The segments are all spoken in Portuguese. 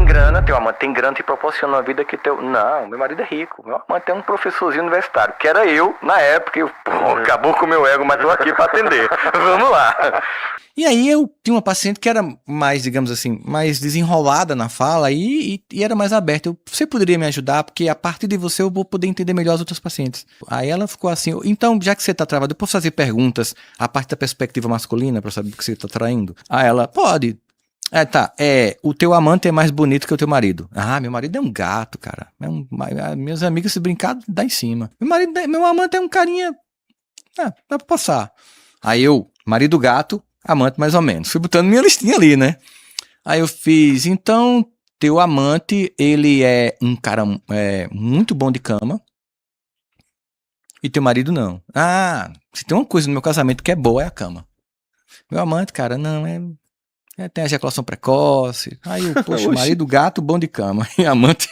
grana, teu amante tem grana, te proporciona uma vida que teu... Não, meu marido é rico, meu amante é um professorzinho universitário, que era eu, na época, acabou com o meu ego, mas tô aqui pra atender. Vamos lá. E aí eu tinha uma paciente que era mais, digamos assim, mais desenrolada na fala e era mais aberta. Você poderia me ajudar? Porque a partir de você eu vou poder entender melhor as outras pacientes. Aí ela ficou assim, então, já que você tá travado, eu posso fazer perguntas a partir da perspectiva masculina pra saber o que você tá traindo? Aí ela, pode. O teu amante é mais bonito que o teu marido. Ah, meu marido é um gato, cara. Meus amigos se brincar, dá em cima. Meu amante é um carinha, dá pra passar. Aí marido gato, amante mais ou menos. Fui botando minha listinha ali, né? Aí eu fiz, então, teu amante, ele é um cara muito bom de cama. E teu marido não. Ah, se tem uma coisa no meu casamento que é boa, é a cama. Meu amante, cara, não, tem ejaculação precoce. Aí eu, poxa, marido gato, bom de cama. E amante...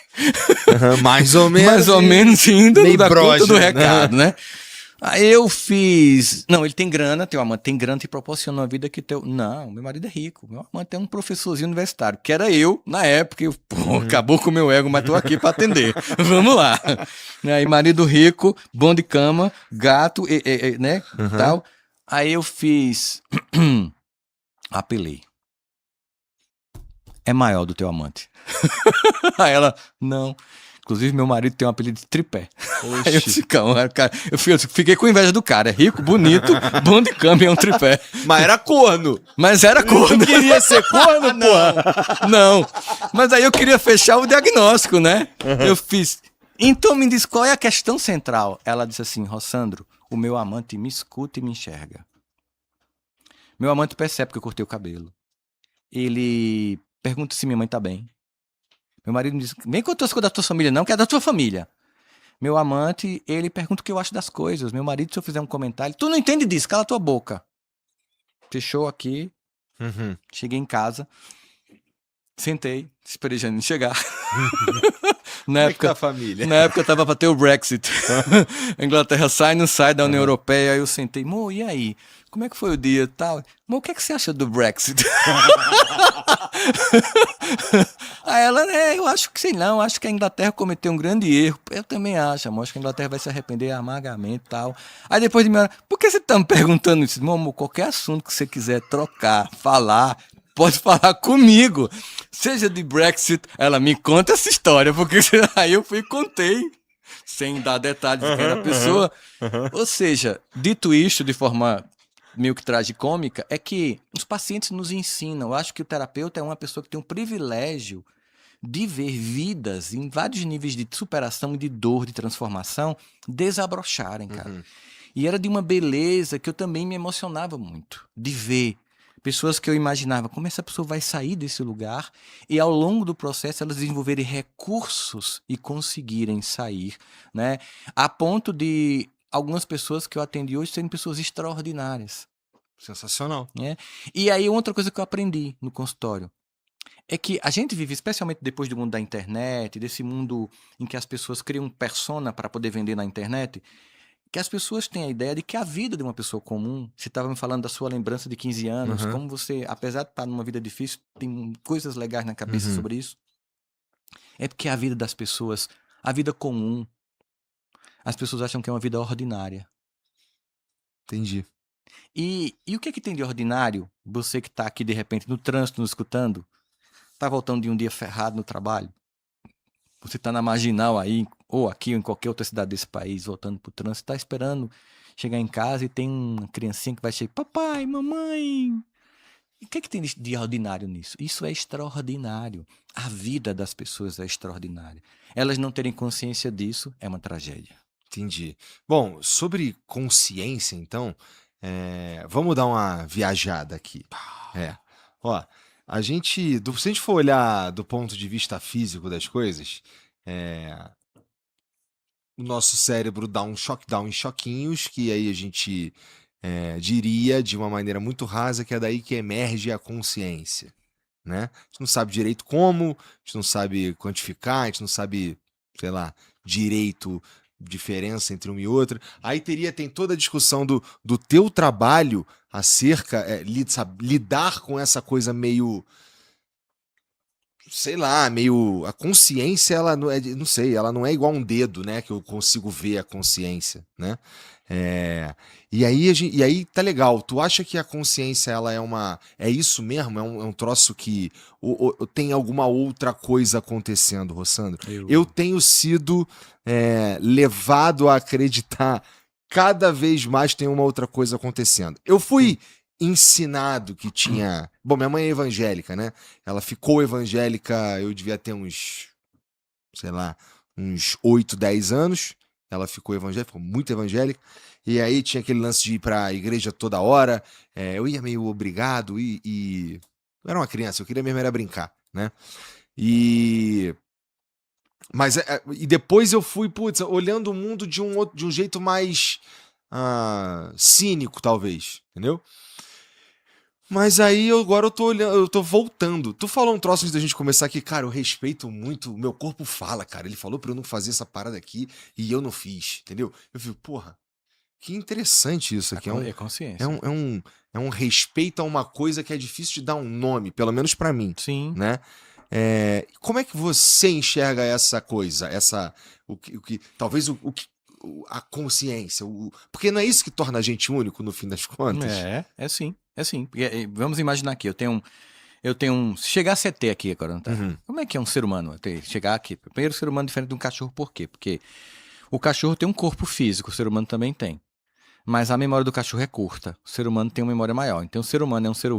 mais ou menos. Mais ou menos ainda não dá conta do né? recado, né? Aí eu fiz... Não, ele tem grana, teu amante tem grana, te proporciona uma vida que teu... Não, meu marido é rico, meu amante é um professorzinho universitário, que era eu, na época, acabou com o meu ego, mas tô aqui pra atender. Vamos lá. Aí marido rico, bom de cama, gato, né, tal. Aí eu fiz... Apelei. É maior do teu amante. Aí ela, não... Inclusive, meu marido tem um apelido de tripé. Aí eu disse, cara, eu fiquei com inveja do cara. É rico, bonito, bom de cama e é um tripé. Mas era corno. Mas era corno. Não queria ser corno, porra? Não. Mas aí eu queria fechar o diagnóstico, né? Eu fiz. Então me diz qual é a questão central. Ela disse assim, Rossandro, o meu amante me escuta e me enxerga. Meu amante percebe que eu cortei o cabelo. Ele pergunta se minha mãe tá bem. Meu marido me diz, vem contar as coisas da tua família não, que é da tua família. Meu amante, ele pergunta o que eu acho das coisas. Meu marido, se eu fizer um comentário, tu não entende disso, cala tua boca. Fechou aqui, cheguei em casa, sentei, esperei Janine chegar. Na época, da família? Na época tava pra ter o Brexit. A Inglaterra sai, não sai da União Europeia, aí eu sentei, Mo, e aí? Como é que foi o dia e tal? Mo, o que é que você acha do Brexit? Aí ela, eu acho que sei não, acho que a Inglaterra cometeu um grande erro. Eu também acho, amor, acho que a Inglaterra vai se arrepender amargamente e tal. Aí depois de meia hora, por que você tá me perguntando isso? Meu amor, qualquer assunto que você quiser trocar, falar, pode falar comigo. Seja de Brexit, ela me conta essa história, porque aí eu fui e contei, sem dar detalhes de quem era a pessoa. Ou seja, dito isto de forma meio que tragicômica, é que os pacientes nos ensinam. Eu acho que o terapeuta é uma pessoa que tem um privilégio de ver vidas em vários níveis de superação, de dor, de transformação, desabrocharem, cara. E era de uma beleza que eu também me emocionava muito, de ver pessoas que eu imaginava como essa pessoa vai sair desse lugar e ao longo do processo elas desenvolverem recursos e conseguirem sair, né? A ponto de algumas pessoas que eu atendi hoje serem pessoas extraordinárias. Sensacional. Né? E aí outra coisa que eu aprendi no consultório é que a gente vive, especialmente depois do mundo da internet, desse mundo em que as pessoas criam um persona para poder vender na internet, que as pessoas têm a ideia de que a vida de uma pessoa comum, você estava me falando da sua lembrança de 15 anos, como você, apesar de estar numa vida difícil, tem coisas legais na cabeça sobre isso. É porque a vida das pessoas, a vida comum, as pessoas acham que é uma vida ordinária. Entendi. E o que é que tem de ordinário, você que está aqui de repente no trânsito, nos escutando, está voltando de um dia ferrado no trabalho, você está na Marginal aí, ou aqui ou em qualquer outra cidade desse país, voltando pro trânsito, está esperando chegar em casa e tem uma criancinha que vai chegar, papai, mamãe. E o que é que tem de ordinário nisso? Isso é extraordinário. A vida das pessoas é extraordinária. Elas não terem consciência disso é uma tragédia. Entendi. Bom, sobre consciência, então, vamos dar uma viajada aqui. Ó, se a gente for olhar do ponto de vista físico das coisas, o nosso cérebro dá um em choquinhos, que aí a gente diria de uma maneira muito rasa que é daí que emerge a consciência, né? A gente não sabe direito como, a gente não sabe quantificar, a gente não sabe, sei lá, direito diferença entre uma e outra. Aí tem toda a discussão do teu trabalho acerca, lidar com essa coisa meio sei lá, meio. A consciência, ela não é. Não sei, ela não é igual um dedo, né? Que eu consigo ver a consciência, né? É, e aí tá legal. Tu acha que a consciência, ela é uma. É isso mesmo? É um troço que. Ou tem alguma outra coisa acontecendo, Rossandro? Eu tenho sido levado a acreditar cada vez mais tem uma outra coisa acontecendo. Eu fui ensinado que tinha. Bom, minha mãe é evangélica, né? Ela ficou evangélica, eu devia ter uns, sei lá, uns 8, 10 anos. Ela ficou evangélica, ficou muito evangélica. E aí tinha aquele lance de ir pra igreja toda hora. Eu ia meio obrigado e. Eu era uma criança, eu queria mesmo era brincar, né? E. Mas e depois eu fui, putz, olhando o mundo de um jeito mais cínico, talvez, entendeu? Mas aí agora eu tô olhando, eu tô voltando. Tu falou um troço antes da gente começar aqui, cara, eu respeito muito, o meu corpo fala, cara. Ele falou pra eu não fazer essa parada aqui e eu não fiz, entendeu? Eu fico, porra, que interessante isso aqui. É consciência. É um respeito a uma coisa que é difícil de dar um nome, pelo menos pra mim, Sim. né? Como é que você enxerga essa coisa, talvez a consciência, porque não é isso que torna a gente único no fim das contas? É sim. É sim. Porque, vamos imaginar aqui, se chegar a CT aqui agora, não tá? Como é que é um ser humano? Chegar aqui. Primeiro, ser humano diferente de um cachorro, por quê? Porque o cachorro tem um corpo físico, o ser humano também tem. Mas a memória do cachorro é curta. O ser humano tem uma memória maior. Então, o ser humano é um ser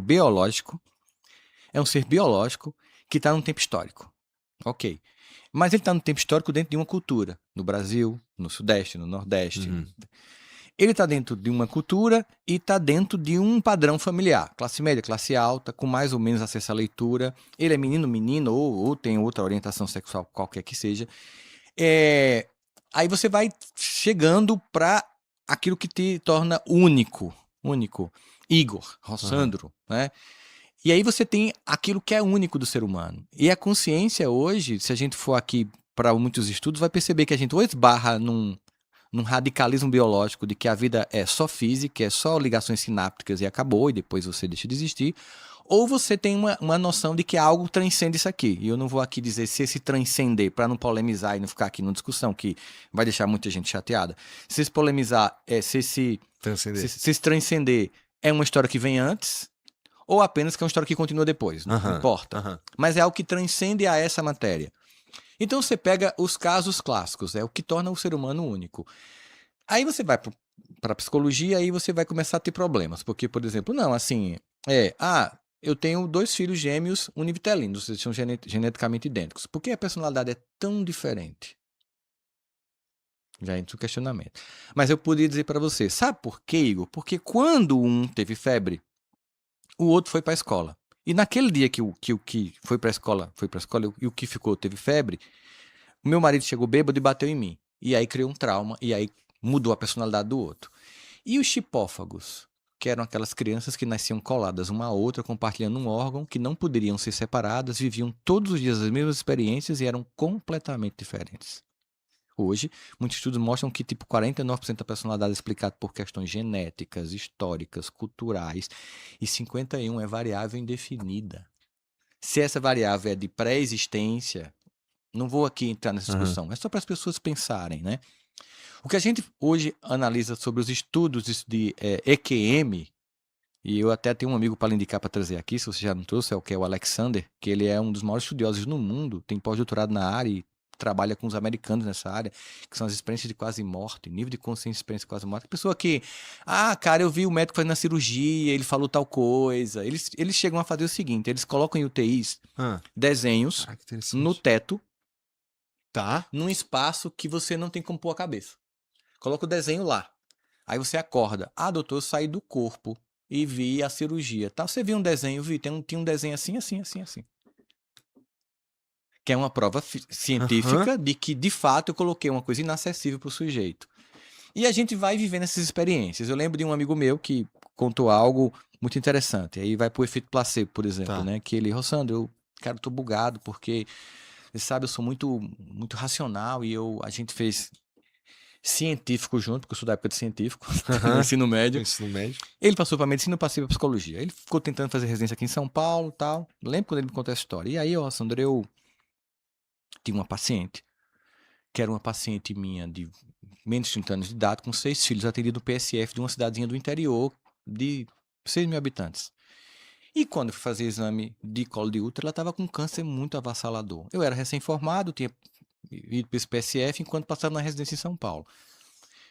biológico, que está num tempo histórico. Ok. Mas ele está no tempo histórico dentro de uma cultura. No Brasil, no Sudeste, no Nordeste. Ele está dentro de uma cultura e está dentro de um padrão familiar. Classe média, classe alta, com mais ou menos acesso à leitura. Ele é menino, menina, ou tem outra orientação sexual, qualquer que seja. Aí você vai chegando para aquilo que te torna único. Igor, Rossandro, né? E aí você tem aquilo que é único do ser humano. E a consciência hoje, se a gente for aqui para muitos estudos, vai perceber que a gente ou esbarra num radicalismo biológico de que a vida é só física, é só ligações sinápticas e acabou, e depois você deixa de existir, ou você tem uma noção de que algo transcende isso aqui. E eu não vou aqui dizer se esse transcender, para não polemizar e não ficar aqui numa discussão que vai deixar muita gente chateada. Se esse polemizar, se esse transcender é uma história que vem antes, ou apenas que é uma história que continua depois, não importa. Mas é algo que transcende a essa matéria. Então você pega os casos clássicos, é o que torna o ser humano único. Aí você vai para a psicologia e você vai começar a ter problemas. Porque, por exemplo, eu tenho 2 filhos gêmeos univitelinos, eles são geneticamente idênticos. Por que a personalidade é tão diferente? Já entra o questionamento. Mas eu poderia dizer para você, sabe por quê, Igor? Porque quando um teve febre, o outro foi para a escola. E naquele dia que o que foi para a escola e o que ficou teve febre, o meu marido chegou bêbado e bateu em mim. E aí criou um trauma, e aí mudou a personalidade do outro. E os chipófagos, que eram aquelas crianças que nasciam coladas uma à outra, compartilhando um órgão, que não poderiam ser separadas, viviam todos os dias as mesmas experiências e eram completamente diferentes. Hoje, muitos estudos mostram que 49% da personalidade é explicada por questões genéticas, históricas, culturais, e 51% é variável indefinida. Se essa variável é de pré-existência, não vou aqui entrar nessa discussão, é só para as pessoas pensarem, né? O que a gente hoje analisa sobre os estudos de EQM, e eu até tenho um amigo para lhe indicar para trazer aqui, se você já não trouxe, é o Alexander, que ele é um dos maiores estudiosos no mundo, tem pós-doutorado na área e trabalha com os americanos nessa área, que são as experiências de quase morte, nível de consciência de experiência de quase morte. Pessoa que, cara, eu vi o médico fazendo a cirurgia, ele falou tal coisa. Eles chegam a fazer o seguinte, eles colocam em UTIs desenhos no teto, num espaço que você não tem como pôr a cabeça. Coloca o desenho lá. Aí você acorda. Doutor, eu saí do corpo e vi a cirurgia. Tá? Você viu um desenho? Tinha um desenho assim. Que é uma prova científica de que, de fato, eu coloquei uma coisa inacessível para o sujeito. E a gente vai vivendo essas experiências. Eu lembro de um amigo meu que contou algo muito interessante. Aí vai pro efeito placebo, por exemplo, né? Que ele, Rossandro, eu tô bugado porque, você sabe, eu sou muito, muito racional e a gente fez... científico junto, porque eu sou da época de científico, Aham. ensino médio. Ensino médio. Ele passou para medicina, eu passei para psicologia. Ele ficou tentando fazer residência aqui em São Paulo, tal. Lembro quando ele me contou essa história. E aí, ó, Sandro, eu tinha uma paciente, que era uma paciente minha de menos de 30 anos de idade, com 6 filhos, atendida no PSF de uma cidadezinha do interior de 6 mil habitantes. E quando eu fui fazer exame de colo de útero, ela estava com câncer muito avassalador. Eu era recém-formado, tinha ido para esse PSF enquanto passava na residência em São Paulo.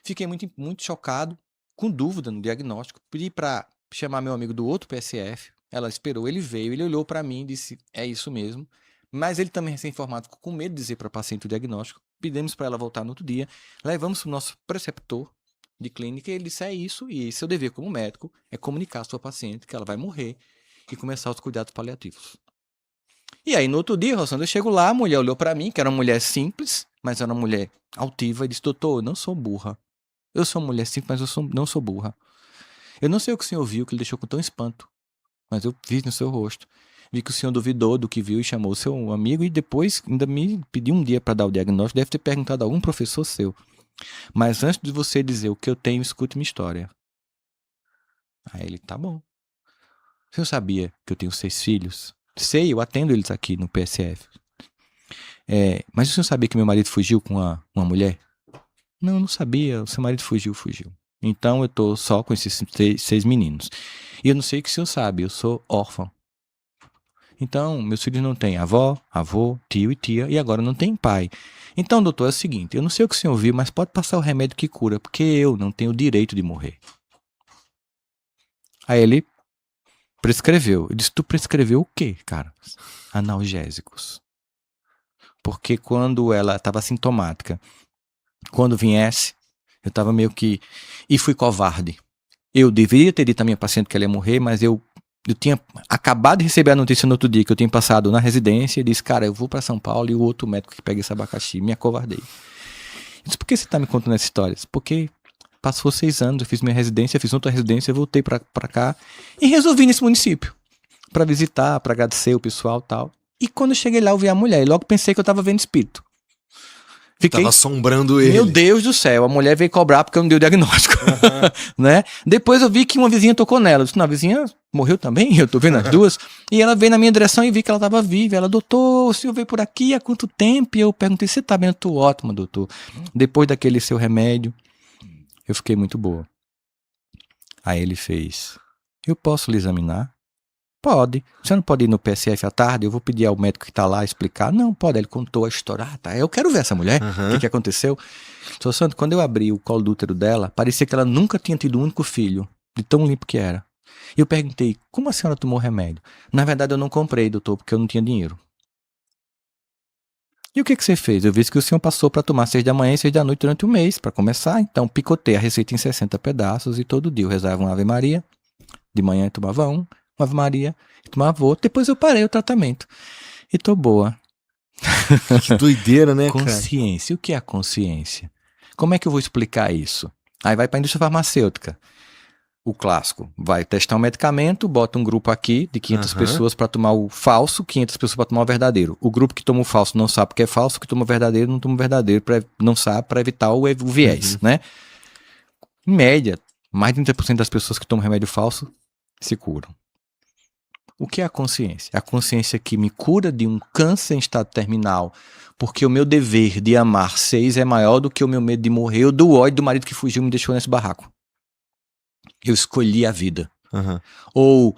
Fiquei muito, muito chocado, com dúvida no diagnóstico. Pedi para chamar meu amigo do outro PSF. Ela esperou, ele veio, ele olhou para mim e disse: é isso mesmo. Mas ele também recém-formado ficou com medo de dizer para a paciente o diagnóstico. Pedimos para ela voltar no outro dia. Levamos para o nosso preceptor de clínica e ele disse: é isso, e seu dever como médico é comunicar à sua paciente que ela vai morrer e começar os cuidados paliativos. E aí, no outro dia, Rossandro, eu chego lá, a mulher olhou para mim, que era uma mulher simples, mas era uma mulher altiva, e disse: doutor, eu não sou burra. Eu sou uma mulher simples, mas não sou burra. Eu não sei o que o senhor viu, que ele deixou com tão espanto, mas eu vi no seu rosto. Vi que o senhor duvidou do que viu e chamou o seu amigo e depois ainda me pediu um dia para dar o diagnóstico. Deve ter perguntado a algum professor seu. Mas antes de você dizer o que eu tenho, escute minha história. Aí ele: tá bom. O senhor sabia que eu tenho 6 filhos? Sei, eu atendo eles aqui no PSF. Mas o senhor sabia que meu marido fugiu com uma mulher? Não, não sabia. O seu marido fugiu. Então eu tô só com esses 6 meninos. E eu não sei o que o senhor sabe, eu sou órfão. Então, meus filhos não têm avó, avô, tio e tia, e agora não tem pai. Então, doutor, é o seguinte, eu não sei o que o senhor viu, mas pode passar o remédio que cura, porque eu não tenho o direito de morrer. Aí ele prescreveu. Eu disse: tu prescreveu o quê, cara? Analgésicos. Porque quando ela estava sintomática, quando viesse, eu estava meio que... E fui covarde. Eu deveria ter dito à minha paciente que ela ia morrer, mas eu tinha acabado de receber a notícia no outro dia que eu tinha passado na residência e disse: cara, eu vou para São Paulo e o outro médico que pega esse abacaxi. Me acovardei. Eu disse: por que você está me contando essa história? Porque passou 6 anos, eu fiz minha residência, fiz outra residência, eu voltei para cá e resolvi nesse município para visitar, para agradecer o pessoal e tal. E quando eu cheguei lá, eu vi a mulher e logo pensei que eu estava vendo espírito. Fiquei... Tava assombrando ele. Meu Deus do céu, a mulher veio cobrar porque eu não dei o diagnóstico. Né? Depois eu vi que uma vizinha tocou nela. Eu disse: não, a vizinha morreu também, eu tô vendo as duas. E ela veio na minha direção e vi que ela estava viva. Ela: doutor, o senhor veio por aqui há quanto tempo? E eu perguntei: você tá bem? Eu tô ótimo, doutor. Depois daquele seu remédio, eu fiquei muito boa. Aí ele fez: eu posso lhe examinar? Pode. Você não pode ir no PSF à tarde? Eu vou pedir ao médico que tá lá explicar. Não, pode. Ele contou a história. Ah, tá. Eu quero ver essa mulher. O que aconteceu? Sr. Santo, quando eu abri o colo do útero dela, parecia que ela nunca tinha tido um único filho, de tão limpo que era. E eu perguntei: como a senhora tomou remédio? Na verdade, eu não comprei, doutor, porque eu não tinha dinheiro. E o que você fez? Eu vi que o senhor passou para tomar 6 da manhã e 6 da noite durante um mês, para começar. Então, picotei a receita em 60 pedaços e todo dia eu rezava uma Ave Maria. De manhã eu tomava uma Ave Maria, tomava outro. Depois eu parei o tratamento. E tô boa. Que doideira, né, cara? Consciência. O que é a consciência? Como é que eu vou explicar isso? Aí vai para a indústria farmacêutica. O clássico. Vai testar um medicamento, bota um grupo aqui de 500 pessoas para tomar o falso, 500 pessoas para tomar o verdadeiro. O grupo que toma o falso não sabe porque é falso, o que toma o verdadeiro não toma o verdadeiro, não sabe, para evitar o viés, né? Em média, mais de 30% das pessoas que tomam remédio falso se curam. O que é a consciência? A consciência que me cura de um câncer em estado terminal, porque o meu dever de amar 6 é maior do que o meu medo de morrer ou do ódio do marido que fugiu e me deixou nesse barraco. Eu escolhi a vida. Ou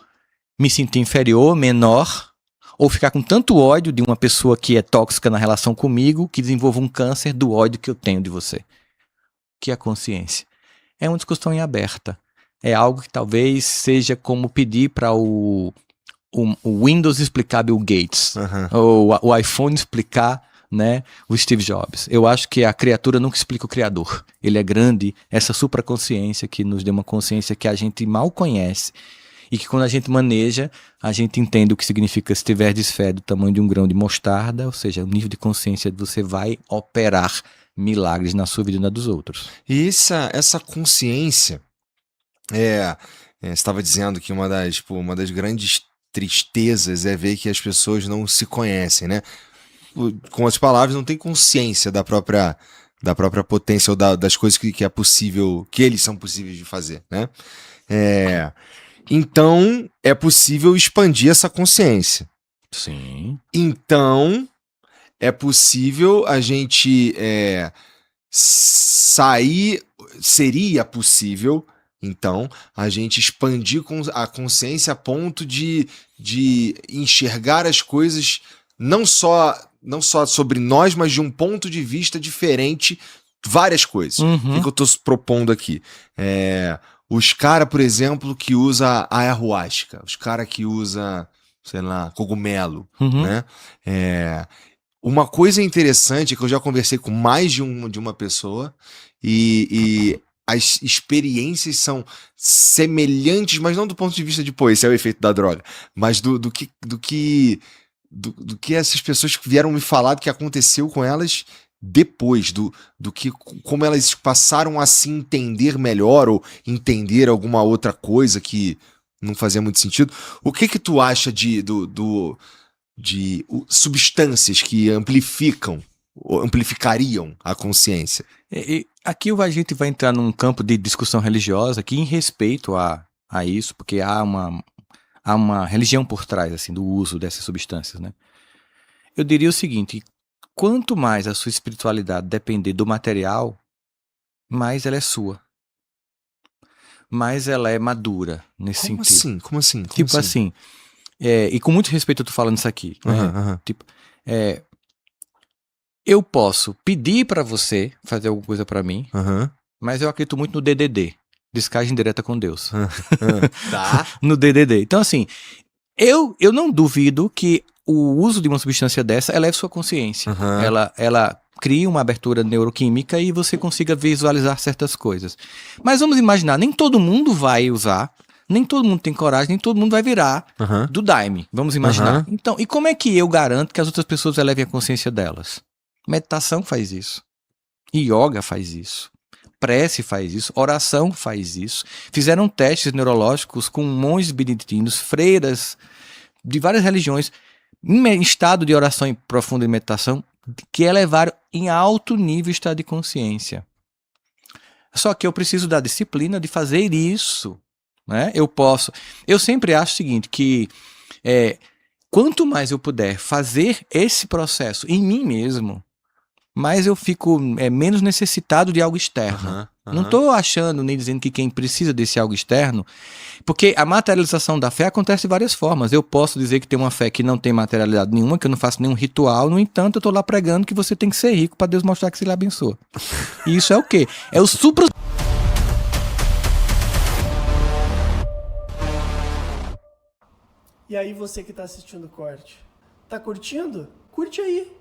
me sentir inferior, menor, ou ficar com tanto ódio de uma pessoa que é tóxica na relação comigo, que desenvolva um câncer do ódio que eu tenho de você. O que é a consciência? É uma discussão em aberta. É algo que talvez seja como pedir para o Windows explicar Bill Gates, ou o iPhone explicar, né, o Steve Jobs. Eu acho que a criatura nunca explica o criador. Ele é grande, essa supraconsciência que nos deu uma consciência que a gente mal conhece e que quando a gente maneja, a gente entende o que significa se tiver desfé do tamanho de um grão de mostarda, ou seja, o nível de consciência que você vai operar milagres na sua vida e na dos outros. E essa consciência, você estava dizendo que uma das grandes tristezas é ver que as pessoas não se conhecem, né? Com as palavras, não tem consciência da própria da própria potência ou das coisas que é possível, que eles são possíveis de fazer, né? Então, é possível expandir essa consciência. Sim. Então, é possível a gente sair, seria possível, então, a gente expandir a consciência a ponto de enxergar as coisas não só sobre nós, mas de um ponto de vista diferente, várias coisas. O que eu estou propondo aqui? Os caras, por exemplo, que usa a ayahuasca, os caras que usa, sei lá, cogumelo, né? Uma coisa interessante é que eu já conversei com mais de uma pessoa e as experiências são semelhantes, mas não do ponto de vista de, pô, esse é o efeito da droga, mas do que essas pessoas vieram me falar do que aconteceu com elas depois, como elas passaram a se entender melhor ou entender alguma outra coisa que não fazia muito sentido. O que tu acha de substâncias que amplificariam a consciência? Aqui a gente vai entrar num campo de discussão religiosa que, em respeito a isso, porque há uma religião por trás assim, do uso dessas substâncias, né? Eu diria o seguinte: quanto mais a sua espiritualidade depender do material, mais ela é sua. Mais ela é madura nesse sentido. Como assim? Tipo assim, e com muito respeito eu tô falando isso aqui, né? Tipo, eu posso pedir pra você fazer alguma coisa pra mim, mas eu acredito muito no DDD, descagem direta com Deus. Tá. No DDD. Então assim, eu não duvido que o uso de uma substância dessa eleve sua consciência. Ela cria uma abertura neuroquímica e você consiga visualizar certas coisas. Mas vamos imaginar, nem todo mundo vai usar, nem todo mundo tem coragem, nem todo mundo vai virar do Daime. Vamos imaginar. Então, e como é que eu garanto que as outras pessoas elevem a consciência delas? Meditação faz isso. Yoga faz isso. Prece faz isso. Oração faz isso. Fizeram testes neurológicos com monges beneditinos, freiras de várias religiões, em estado de oração e profunda de meditação, que elevaram em alto nível o estado de consciência. Só que eu preciso da disciplina de fazer isso, né? Eu sempre acho o seguinte, que quanto mais eu puder fazer esse processo em mim mesmo, mais eu fico menos necessitado de algo externo. Não estou achando nem dizendo que quem precisa desse algo externo, porque a materialização da fé acontece de várias formas. Eu posso dizer que tem uma fé que não tem materialidade nenhuma, que eu não faço nenhum ritual, no entanto eu estou lá pregando que você tem que ser rico para Deus mostrar que você lhe abençoa. E isso é o quê? É o supra... E aí você que está assistindo o corte, tá curtindo? Curte aí.